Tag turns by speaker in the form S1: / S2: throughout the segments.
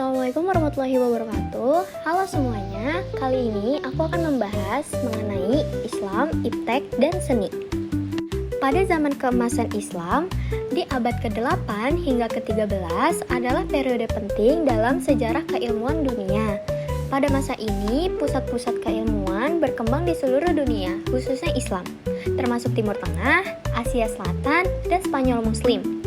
S1: Assalamualaikum warahmatullahi wabarakatuh. Halo semuanya, kali ini aku akan membahas mengenai Islam, iptek, dan seni. Pada zaman keemasan Islam, di abad ke-8 hingga ke-13 adalah periode penting dalam sejarah keilmuan dunia. Pada masa ini, pusat-pusat keilmuan berkembang di seluruh dunia, khususnya Islam, termasuk Timur Tengah, Asia Selatan, dan Spanyol Muslim.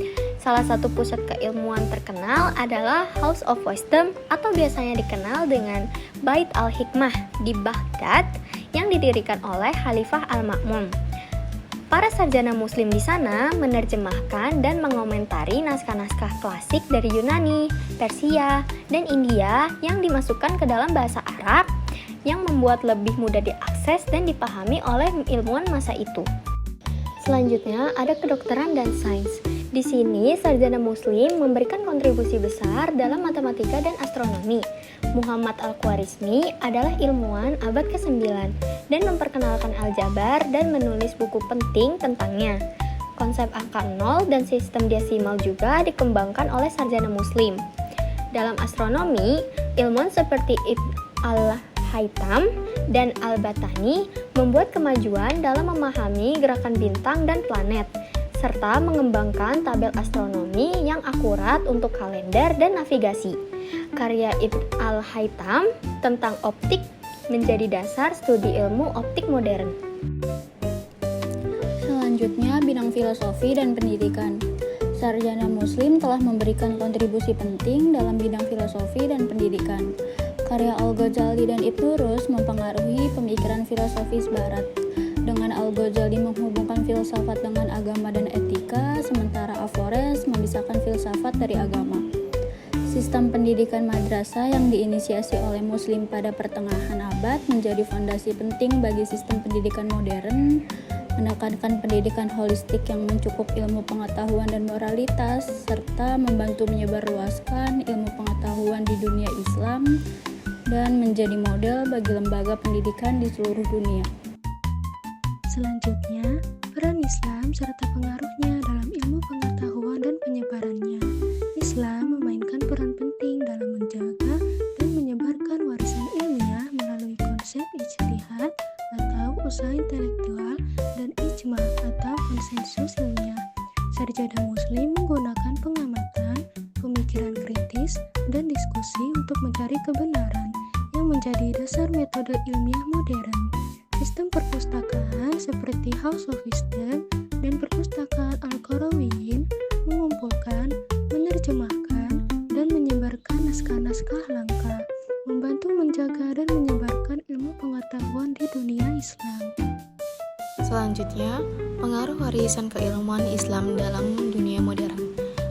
S1: Salah satu pusat keilmuan terkenal adalah House of Wisdom atau biasanya dikenal dengan Bait al-Hikmah di Baghdad yang didirikan oleh Khalifah Al-Ma'mun. Para sarjana muslim di sana menerjemahkan dan mengomentari naskah-naskah klasik dari Yunani, Persia, dan India yang dimasukkan ke dalam bahasa Arab yang membuat lebih mudah diakses dan dipahami oleh ilmuwan masa itu. Selanjutnya ada kedokteran dan sains. Di sini, sarjana muslim memberikan kontribusi besar dalam matematika dan astronomi. Muhammad Al-Khwarizmi adalah ilmuwan abad ke-9 dan memperkenalkan aljabar dan menulis buku penting tentangnya. Konsep angka 0 dan sistem desimal juga dikembangkan oleh sarjana muslim. Dalam astronomi, ilmuwan seperti Ibn Al-Haytham dan Al-Batani membuat kemajuan dalam memahami gerakan bintang dan planet, serta mengembangkan tabel astronomi yang akurat untuk kalender dan navigasi. Karya Ibn Al-Haytham tentang optik menjadi dasar studi ilmu optik modern.
S2: Selanjutnya, bidang filosofi dan pendidikan. Sarjana muslim telah memberikan kontribusi penting dalam bidang filosofi dan pendidikan. Karya Al-Ghazali dan Ibnu Rus mempengaruhi pemikiran filosofis barat. Dengan Al-Ghazali menghubungkan filsafat dengan agama dan etika, sementara Averroes memisahkan filsafat dari agama. Sistem pendidikan madrasah yang diinisiasi oleh Muslim pada pertengahan abad menjadi fondasi penting bagi sistem pendidikan modern, menekankan pendidikan holistik yang mencakup ilmu pengetahuan dan moralitas, serta membantu menyebarluaskan ilmu pengetahuan di dunia Islam, dan menjadi model bagi lembaga pendidikan di seluruh dunia.
S3: Selanjutnya, peran Islam serta pengaruhnya dalam ilmu pengetahuan dan penyebarannya. Islam memainkan peran penting dalam menjaga dan menyebarkan warisan ilmiah melalui konsep ijtihad atau usaha intelektual dan ijma atau konsensus ilmiah. Sarjana muslim menggunakan pengamatan, pemikiran kritis, dan diskusi untuk mencari kebenaran yang menjadi dasar metode ilmiah modern. Sistem perpustakaan seperti House of Wisdom dan perpustakaan Al-Qarawiyyin mengumpulkan, menerjemahkan, dan menyebarkan naskah-naskah langka, membantu menjaga dan menyebarkan ilmu pengetahuan di dunia Islam.
S4: Selanjutnya, pengaruh warisan keilmuan Islam dalam dunia modern.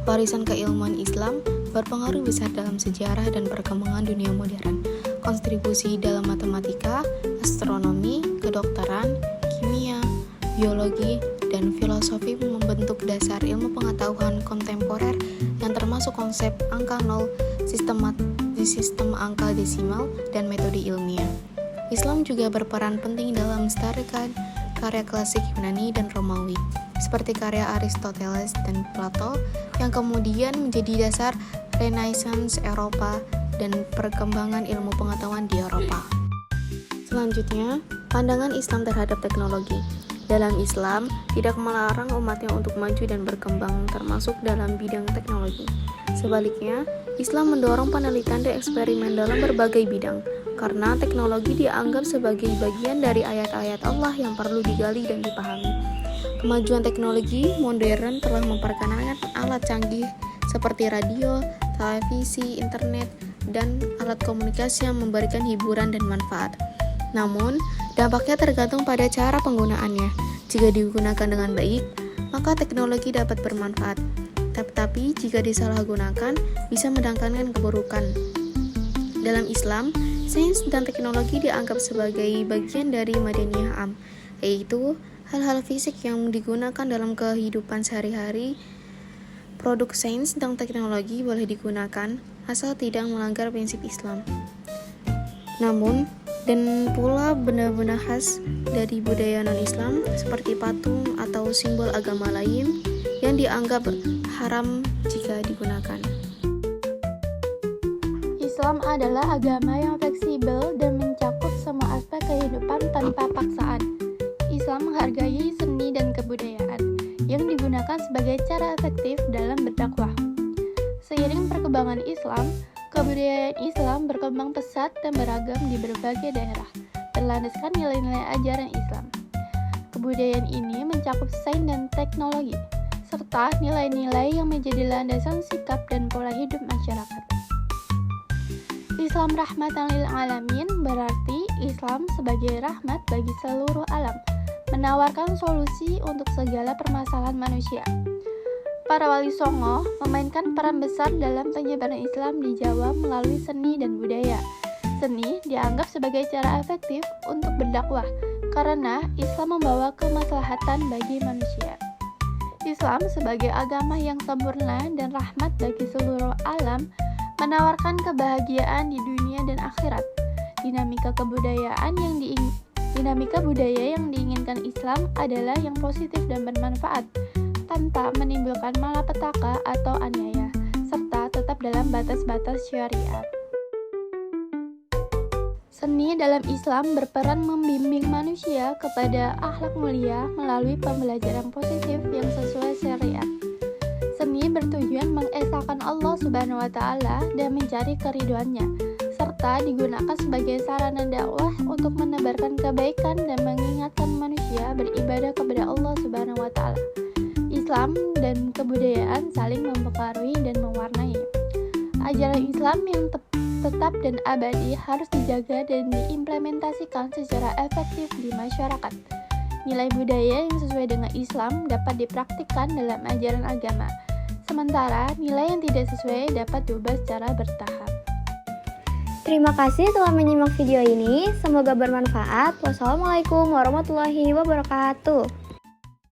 S4: Warisan keilmuan Islam berpengaruh besar dalam sejarah dan perkembangan dunia modern. Kontribusi dalam matematika, astronomi, kedokteran, kimia, biologi, dan filosofi membentuk dasar ilmu pengetahuan kontemporer yang termasuk konsep angka 0, sistem angka desimal, dan metode ilmiah. Islam juga berperan penting dalam melestarikan karya klasik Yunani dan Romawi, seperti karya Aristoteles dan Plato, yang kemudian menjadi dasar Renaissance Eropa dan perkembangan ilmu pengetahuan di Eropa. Selanjutnya, pandangan Islam terhadap teknologi. Dalam Islam, tidak melarang umatnya untuk maju dan berkembang, termasuk dalam bidang teknologi. Sebaliknya, Islam mendorong penelitian dan eksperimen dalam berbagai bidang, karena teknologi dianggap sebagai bagian dari ayat-ayat Allah yang perlu digali dan dipahami. Kemajuan teknologi modern telah memperkenalkan alat canggih seperti radio, televisi, internet, dan alat komunikasi yang memberikan hiburan dan manfaat. Namun, dampaknya tergantung pada cara penggunaannya. Jika digunakan dengan baik, maka teknologi dapat bermanfaat. Tetapi jika disalahgunakan, bisa mendatangkan keburukan. Dalam Islam, sains dan teknologi dianggap sebagai bagian dari madaniyah am, yaitu hal-hal fisik yang digunakan dalam kehidupan sehari-hari. Produk sains dan teknologi boleh digunakan asal tidak melanggar prinsip Islam. Namun, dan pula benda-benda khas dari budaya non-Islam seperti patung atau simbol agama lain yang dianggap haram jika digunakan.
S2: Islam adalah agama yang fleksibel dan mencakup semua aspek kehidupan tanpa paksaan. Islam menghargai seni dan kebudayaan yang digunakan sebagai cara efektif dalam berdakwah. Seiring perkembangan Islam, kebudayaan Islam berkembang pesat dan beragam di berbagai daerah, berlandaskan nilai-nilai ajaran Islam. Kebudayaan ini mencakup sains dan teknologi, serta nilai-nilai yang menjadi landasan sikap dan pola hidup masyarakat. Islam rahmatan lil alamin berarti Islam sebagai rahmat bagi seluruh alam, menawarkan solusi untuk segala permasalahan manusia. Para wali songo memainkan peran besar dalam penyebaran Islam di Jawa melalui seni dan budaya. Seni dianggap sebagai cara efektif untuk berdakwah karena Islam membawa kemaslahatan bagi manusia. Islam sebagai agama yang sempurna dan rahmat bagi seluruh alam menawarkan kebahagiaan di dunia dan akhirat. Dinamika budaya yang diinginkan Islam adalah yang positif dan bermanfaat, tanpa menimbulkan malapetaka atau aniaya, serta tetap dalam batas-batas syariat. Seni dalam Islam berperan membimbing manusia kepada akhlak mulia melalui pembelajaran positif yang sesuai syariat. Seni bertujuan mengesahkan Allah Subhanahu wa Ta'ala dan mencari keriduannya, serta digunakan sebagai sarana dakwah untuk menebarkan kebaikan dan mengingatkan manusia beribadah kepada Allah Subhanahu wa Ta'ala. Islam dan kebudayaan saling mempengaruhi dan mewarnai. Ajaran Islam yang tetap dan abadi harus dijaga dan diimplementasikan secara efektif di masyarakat. Nilai budaya yang sesuai dengan Islam dapat dipraktikkan dalam ajaran agama, sementara nilai yang tidak sesuai dapat diubah secara bertahap.
S1: Terima kasih telah menyimak video ini, semoga bermanfaat. Wassalamualaikum warahmatullahi wabarakatuh.